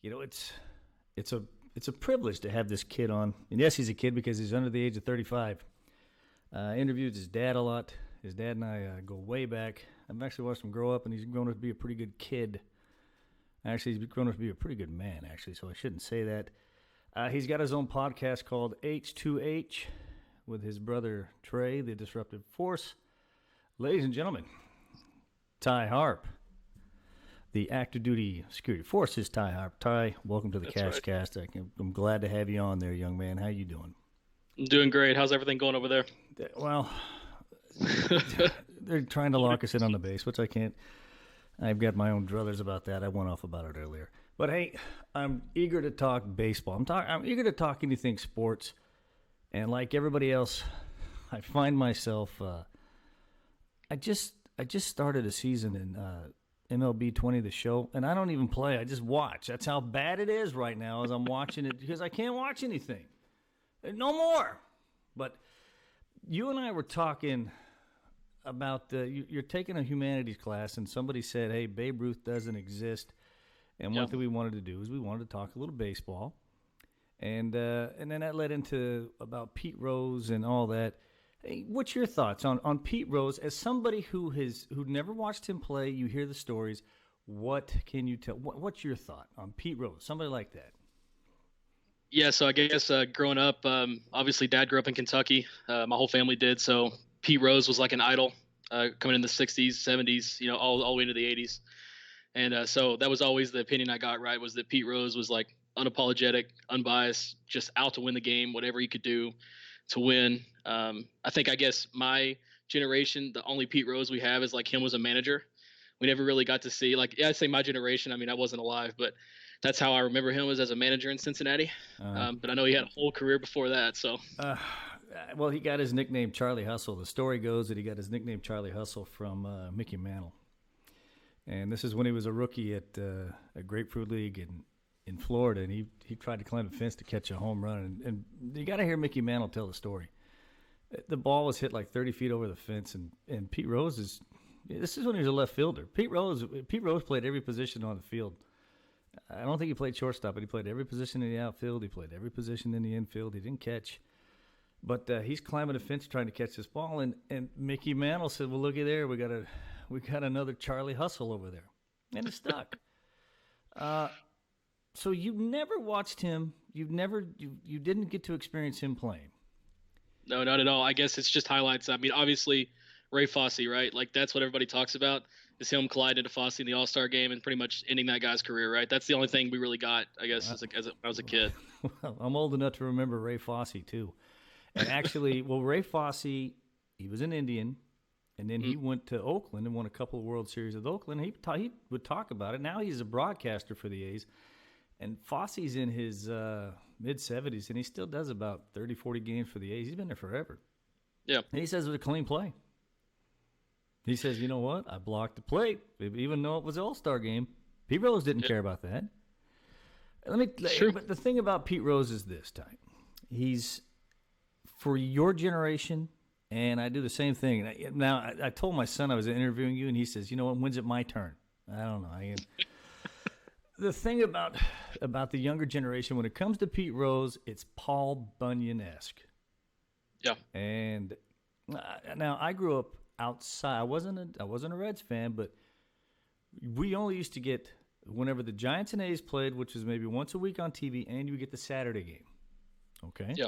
It's a privilege to have this kid on. And yes, he's a kid because he's under the age of 35. Interviewed his dad a lot. His dad and I go way back. I've actually watched him grow up, and he's grown up to be a pretty good kid. Actually, he's grown up to be a pretty good man, actually, so I shouldn't say that. He's got his own podcast called H2H with his brother Trey, the Disruptive Force. Ladies and gentlemen, Tye Harp, the active duty security forces Tye Harp. Tye, welcome to the Cast. I'm glad to have you on there, young man. How you doing? I'm doing great. How's everything going over there? Well, they're trying to lock us in on the base, which I can't. I've got my own druthers about that. I went off about it earlier. But hey, I'm eager to talk baseball. I'm eager to talk anything sports. And like everybody else, I find myself. I just started a season in MLB 20, the show, and I don't even play. I just watch. That's how bad it is right now as I'm watching it because I can't watch anything. No more. But you and I were talking about you're taking a humanities class, and somebody said, hey, Babe Ruth doesn't exist. And one thing we wanted to do is we wanted to talk a little baseball. And then that led into about Pete Rose and all that. Hey, what's your thoughts on Pete Rose as somebody who never watched him play? You hear the stories. What can you tell? What's your thought on Pete Rose? Somebody like that. Yeah, so I guess growing up, obviously Dad grew up in Kentucky. My whole family did. So Pete Rose was like an idol coming in the 60s, 70s, all the way into the 80s. And so that was always the opinion I got, right, was that Pete Rose was like unapologetic, unbiased, just out to win the game, whatever he could do to win. I guess my generation, the only Pete Rose we have is like him was a manager. We never really got to see, I'd say my generation. I mean, I wasn't alive, but that's how I remember him, was as a manager in Cincinnati. But I know he had a whole career before that. So, well, he got his nickname Charlie Hustle. The story goes that he got his nickname Charlie Hustle from Mickey Mantle. And this is when he was a rookie at a Grapefruit League in Florida, and he tried to climb the fence to catch a home run. And you got to hear Mickey Mantle tell the story. The ball was hit like 30 feet over the fence, and Pete Rose this is when he was a left fielder. Pete Rose played every position on the field. I don't think he played shortstop, but he played every position in the outfield. He played every position in the infield. He didn't catch. But he's climbing the fence trying to catch this ball, and Mickey Mantle said, well, looky there, we got another Charlie Hustle over there. And it stuck. So you never watched him. You didn't get to experience him playing. No, not at all. I guess it's just highlights. I mean, obviously, Ray Fosse, right? Like, that's what everybody talks about, is him colliding into Fosse in the All-Star game and pretty much ending that guy's career, right? That's the only thing we really got, I guess, as I was a kid. Well, I'm old enough to remember Ray Fosse, too. And actually, Ray Fosse, he was an Indian, and then he went to Oakland and won a couple of World Series with Oakland. He would talk about it. Now he's a broadcaster for the A's. And Fosse's in his mid-70s, and he still does about 30, 40 games for the A's. He's been there forever. Yeah. And he says it was a clean play. He says, you know what? I blocked the plate, even though it was an All-Star game. Pete Rose didn't care about that. But the thing about Pete Rose is this, Ty. He's, for your generation, and I do the same thing. Now, I told my son I was interviewing you, and he says, you know what, when's it my turn? I don't know. The thing about the younger generation, when it comes to Pete Rose, it's Paul Bunyan-esque. Yeah. And now I grew up outside. I wasn't a Reds fan, but we only used to get whenever the Giants and A's played, which was maybe once a week on TV, and you would get the Saturday game. Okay? Yeah.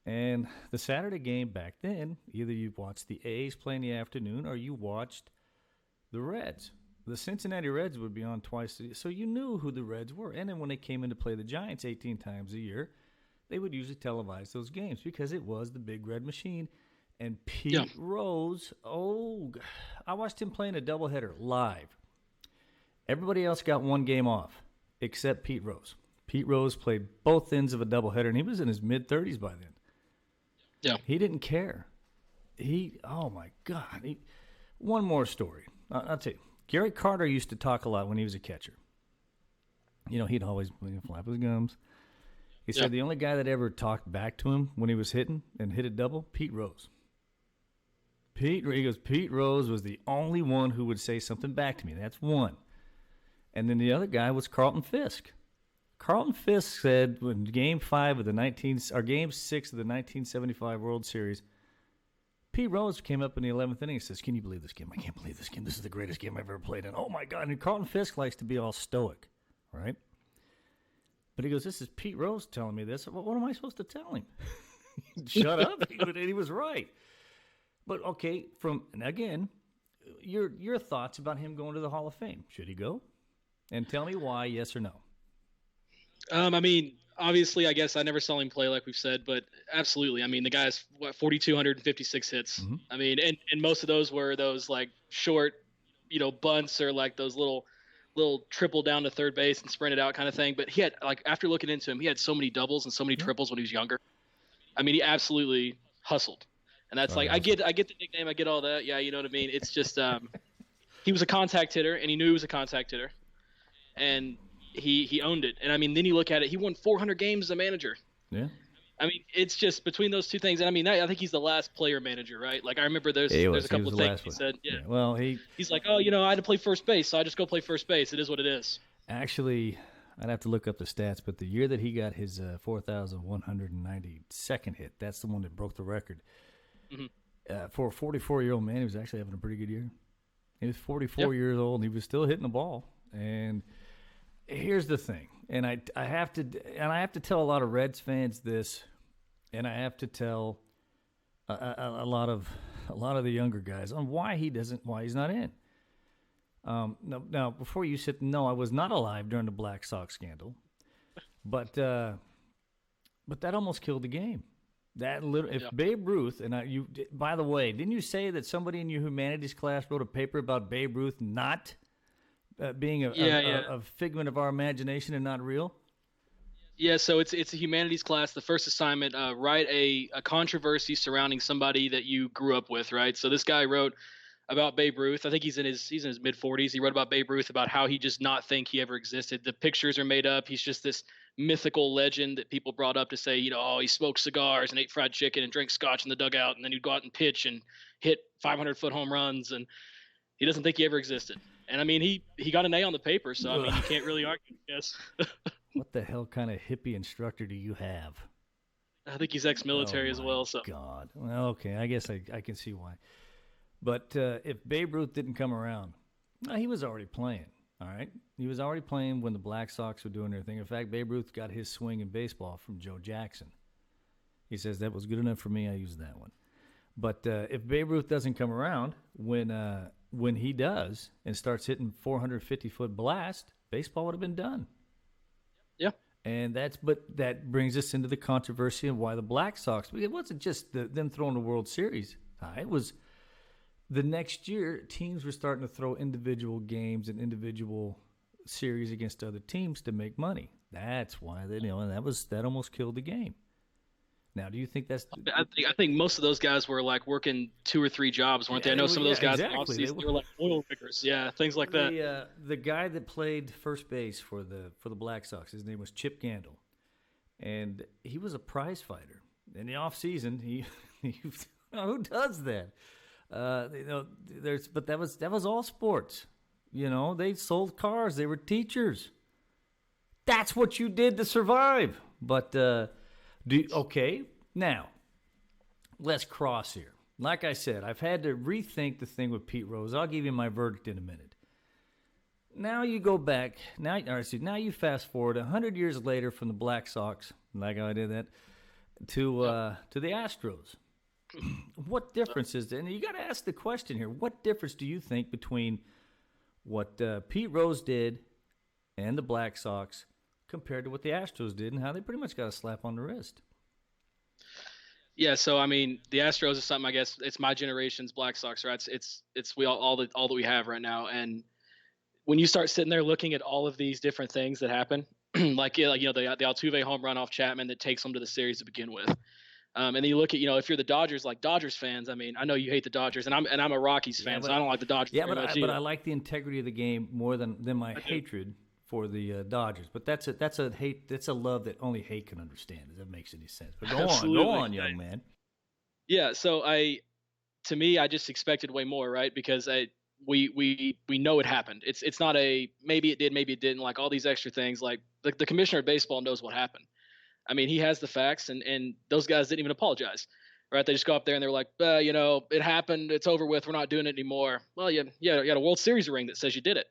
And the Saturday game back then, either you watched the A's play in the afternoon or you watched the Reds. The Cincinnati Reds would be on twice a year, so you knew who the Reds were. And then when they came in to play the Giants 18 times a year, they would usually televise those games because it was the Big Red Machine. And Pete Rose, I watched him playing a doubleheader live. Everybody else got one game off except Pete Rose. Pete Rose played both ends of a doubleheader, and he was in his mid-30s by then. Yeah. He didn't care. Oh, my God. One more story. I'll tell you. Gary Carter used to talk a lot when he was a catcher. You know, he'd always flap his gums. He said the only guy that ever talked back to him when he was hitting and hit a double, Pete Rose. Pete Rose was the only one who would say something back to me. That's one. And then the other guy was Carlton Fisk. Carlton Fisk said when Game 6 of the 1975 World Series, Pete Rose came up in the 11th inning and says, "Can you believe this game? I can't believe this game. This is the greatest game I've ever played in. Oh, my God." And Carlton Fisk likes to be all stoic, right? But he goes, "This is Pete Rose telling me this. What am I supposed to tell him?" Shut up. And he was right. But, okay, and again, your thoughts about him going to the Hall of Fame. Should he go? And tell me why, yes or no. I mean, obviously, I guess I never saw him play like we've said, but absolutely. I mean, the guy's 4,256 hits. Mm-hmm. I mean, and most of those were those like short, bunts or like those little triple down to third base and sprint it out kind of thing. But he had, like, after looking into him, he had so many doubles and so many triples when he was younger. I mean, he absolutely hustled. And that's I get the nickname, I get all that. Yeah, you know what I mean? It's just he was a contact hitter, and he knew he was a contact hitter. And he owned it. And, I mean, then you look at it, he won 400 games as a manager. Yeah. I mean, it's just between those two things. And, I mean, I think he's the last player manager, right? Like, I remember there's a couple of things he said. Yeah. Well, he's like, "Oh, I had to play first base, so I just go play first base. It is what it is." Actually, I'd have to look up the stats, but the year that he got his 4,192nd hit, that's the one that broke the record. Mm-hmm. For a 44-year-old man, he was actually having a pretty good year. He was 44 years old, and he was still hitting the ball. And here's the thing, and I have to tell a lot of Reds fans this, and I have to tell a lot of the younger guys on why he's not in. Now, before you said no, I was not alive during the Black Sox scandal, but that almost killed the game. Babe Ruth by the way, didn't you say that somebody in your humanities class wrote a paper about Babe Ruth not being a figment of our imagination and not real? Yeah, so it's a humanities class. The first assignment, write a controversy surrounding somebody that you grew up with, right? So this guy wrote about Babe Ruth. I think he's in his mid-40s. He wrote about Babe Ruth, about how he just not think he ever existed. The pictures are made up. He's just this mythical legend that people brought up to say, he smoked cigars and ate fried chicken and drank scotch in the dugout, and then he'd go out and pitch and hit 500-foot home runs, and he doesn't think he ever existed. And, I mean, he got an A on the paper, so, I mean, you can't really argue, yes. What the hell kind of hippie instructor do you have? I think he's ex-military as well. So. God. Well, okay, I guess I can see why. But if Babe Ruth didn't come around, he was already playing, all right? He was already playing when the Black Sox were doing their thing. In fact, Babe Ruth got his swing in baseball from Joe Jackson. He says, "That was good enough for me. I used that one." But if Babe Ruth doesn't come around when he does and starts hitting 450-foot blast, baseball would have been done. Yeah. And that brings us into the controversy of why the Black Sox. It wasn't just them throwing the World Series. It was the next year teams were starting to throw individual games and individual series against other teams to make money. That's why and that almost killed the game. Now, do you think that's? I think most of those guys were like working 2 or 3 jobs, weren't they? I know some of those guys in the offseason, they were like oil riggers, things like that. The guy that played first base for the Black Sox, his name was Chip Gandil, and he was a prize fighter. In the offseason, he who does that? But that was all sports. They sold cars, they were teachers. That's what you did to survive. But okay, now let's cross here. Like I said, I've had to rethink the thing with Pete Rose. I'll give you my verdict in a minute. Now you go back. Now you fast forward 100 years later from the Black Sox, like I did that, to the Astros. What difference is there? And you got to ask the question here. What difference do you think between what Pete Rose did and the Black Sox compared to what the Astros did and how they pretty much got a slap on the wrist? Yeah, so I mean, the Astros is something, I guess it's my generation's Black Sox, right? It's all that we have right now. And when you start sitting there looking at all of these different things that happen, like the Altuve home run off Chapman that takes them to the series to begin with. And then you look at, if you're the Dodgers fans, I mean, I know you hate the Dodgers, and I'm a Rockies fan, so I don't like the Dodgers. Yeah, but I like the integrity of the game more than my hatred for the Dodgers. But that's a hate. That's a love that only hate can understand. If that makes any sense. But go on, young man. Yeah. So to me, I just expected way more, right? Because we know it happened. It's not a maybe it did, maybe it didn't. Like all these extra things. Like the commissioner of baseball knows what happened. I mean, he has the facts, and those guys didn't even apologize. Right? They just go up there and they're like, it happened. It's over with. We're not doing it anymore. Well, you got a World Series ring that says you did it.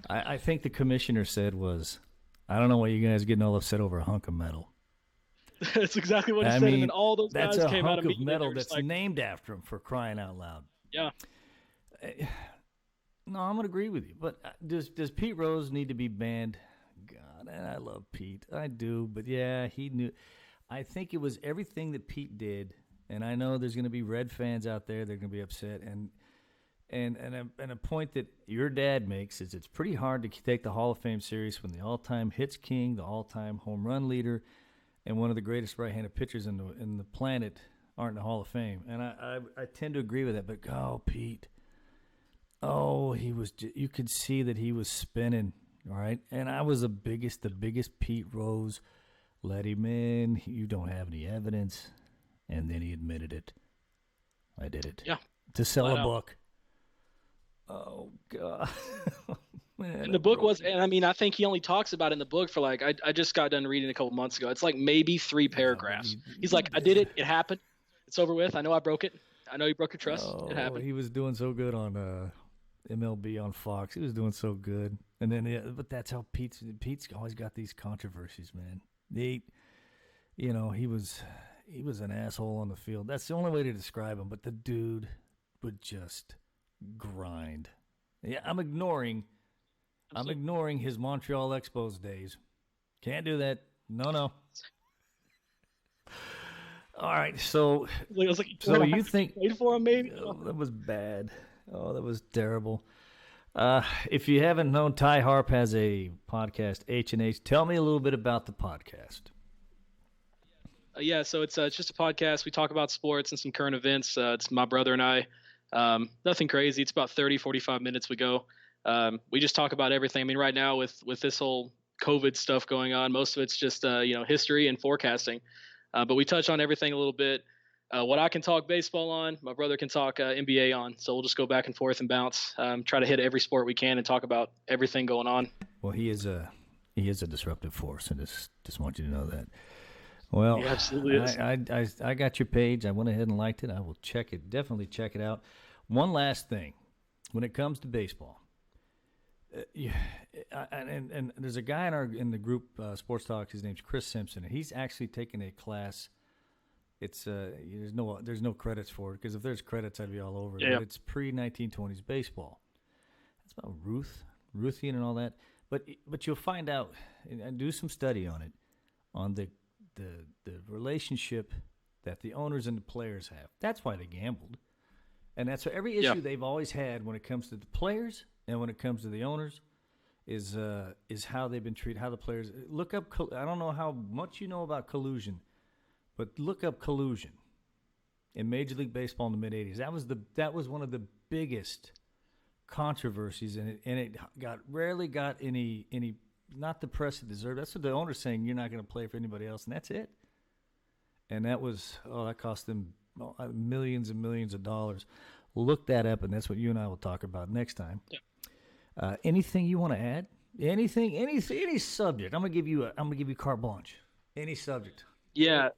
I think the commissioner said was, I don't know why you guys are getting all upset over a hunk of metal. That's exactly what he said. And then all those guys came out of metal that's like, named after him, for crying out loud. Yeah. No, I'm going to agree with you. But does Pete Rose need to be banned? God, and I love Pete. I do. But, yeah, he knew. I think it was everything that Pete did. And I know there's going to be Red fans out there. They're going to be upset. And a point that your dad makes is it's pretty hard to take the Hall of Fame serious when the all-time hits king, the all-time home run leader, and one of the greatest right-handed pitchers in the planet aren't in the Hall of Fame. And I tend to agree with that. But, Pete. Oh, you could see that he was spinning, all right? And I was the biggest Pete Rose. Let him in. You don't have any evidence. And then he admitted it. I did it. Yeah. To sell a book. Oh, God. Man, and the book was, and I mean, I think he only talks about it in the book for like, I just got done reading a couple months ago. It's like maybe 3 paragraphs. He's like, I did it. It happened. It's over with. I know I broke it. I know you broke your trust. It happened. He was doing so good on MLB on Fox. He was doing so good. And then, but that's how Pete's always got these controversies, man. He was an asshole on the field. That's the only way to describe him. But the dude would just grind. Yeah, I'm ignoring his Montreal Expos days. Can't do that. No. All right, so you think wait for him, maybe? That was bad. Oh, that was terrible. If you haven't known, Tye Harp has a podcast, H2H. Tell me a little bit about the podcast. So it's just a podcast. We talk about sports and some current events. It's my brother and I. Nothing crazy. It's about 30, 45 minutes we go. We just talk about everything. I mean, right now with this whole COVID stuff going on, most of it's just history and forecasting. But we touch on everything a little bit. What I can talk baseball on, my brother can talk NBA on. So we'll just go back and forth and bounce. Try to hit every sport we can and talk about everything going on. Well, he is a disruptive force, and just want you to know that. Well, he absolutely is. I got your page. I went ahead and liked it. I will check it. Definitely check it out. One last thing, when it comes to baseball, and there's a guy in the group Sports Talk. His name's Chris Simpson, and he's actually taken a class. It's there's no credits for it, because if there's credits, I'd be all over it. Yeah. But it's pre-1920s baseball. That's about Ruthian and all that. But you'll find out and do some study on it, on the relationship that the owners and the players have. That's why they gambled, and that's every issue they've always had when it comes to the players and when it comes to the owners is how they've been treated. How the players look up. I don't know how much you know about collusion. But look up collusion in Major League Baseball in the mid '80s. That was one of the biggest controversies, and it rarely got any not the press it deserved. That's what the owner's saying. You're not going to play for anybody else, and that's it. And that cost them millions and millions of dollars. Look that up, and that's what you and I will talk about next time. Yeah. Anything you want to add? Anything? Any subject? I'm gonna give you carte blanche. Any subject? Yeah.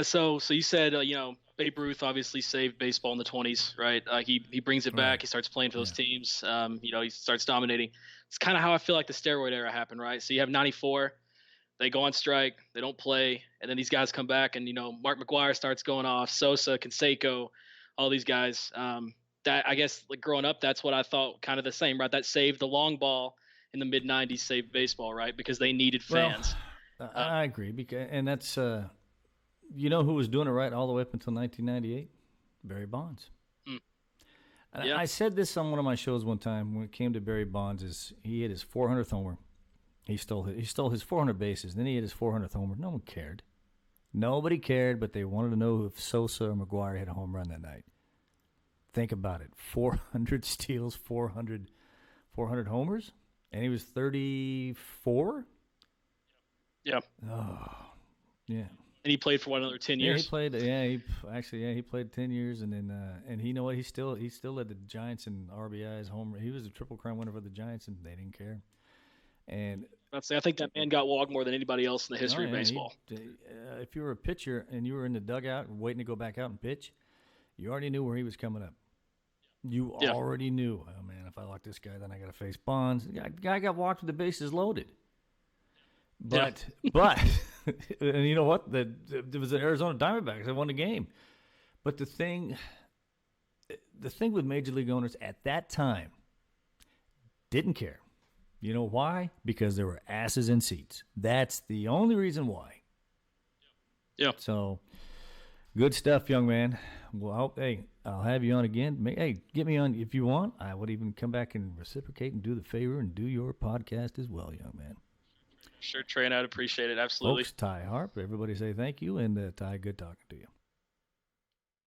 So you said, Babe Ruth obviously saved baseball in the 20s, right? He brings it back. He starts playing for those teams. He starts dominating. It's kind of how I feel like the steroid era happened, right? So you have 94. They go on strike. They don't play. And then these guys come back, and, Mark McGwire starts going off. Sosa, Canseco, all these guys. That, I guess, like growing up, that's what I thought kind of the same, right? That saved the long ball in the mid-90s, saved baseball, right? Because they needed fans. Well, I agree. And that's you know who was doing it right all the way up until 1998? Barry Bonds. Yeah. I said this on one of my shows one time when it came to Barry Bonds. He hit his 400th homer. He stole his 400 bases. Then he hit his 400th homer. No one cared. Nobody cared, but they wanted to know if Sosa or McGwire hit a home run that night. Think about it. 400 steals, 400 homers, and he was 34? Yeah. Oh, yeah. And And he played for another 10 Yeah, years. he played. Yeah, he played 10 years, and then and you know what? He still led the Giants in RBIs, home. He was a Triple Crown winner for the Giants, and they didn't care. And I'd say I think that man got walked more than anybody else in the history of baseball. If you were a pitcher and you were in the dugout waiting to go back out and pitch, you already knew where he was coming up. You already knew. Oh man, if I lock this guy, then I got to face Bonds. The guy got walked with the bases loaded. But and you know what? It was the Arizona Diamondbacks that won the game. But the thing with major league owners at that time didn't care. You know why? Because there were asses in seats. That's the only reason why. Yeah. So, good stuff, young man. Well, I'll have you on again. Hey, get me on if you want. I would even come back and reciprocate and do the favor and do your podcast as well, young man. Sure, Trey, and I'd appreciate it. Absolutely. Folks, Tye Harp. Everybody say thank you, and Tye, good talking to you.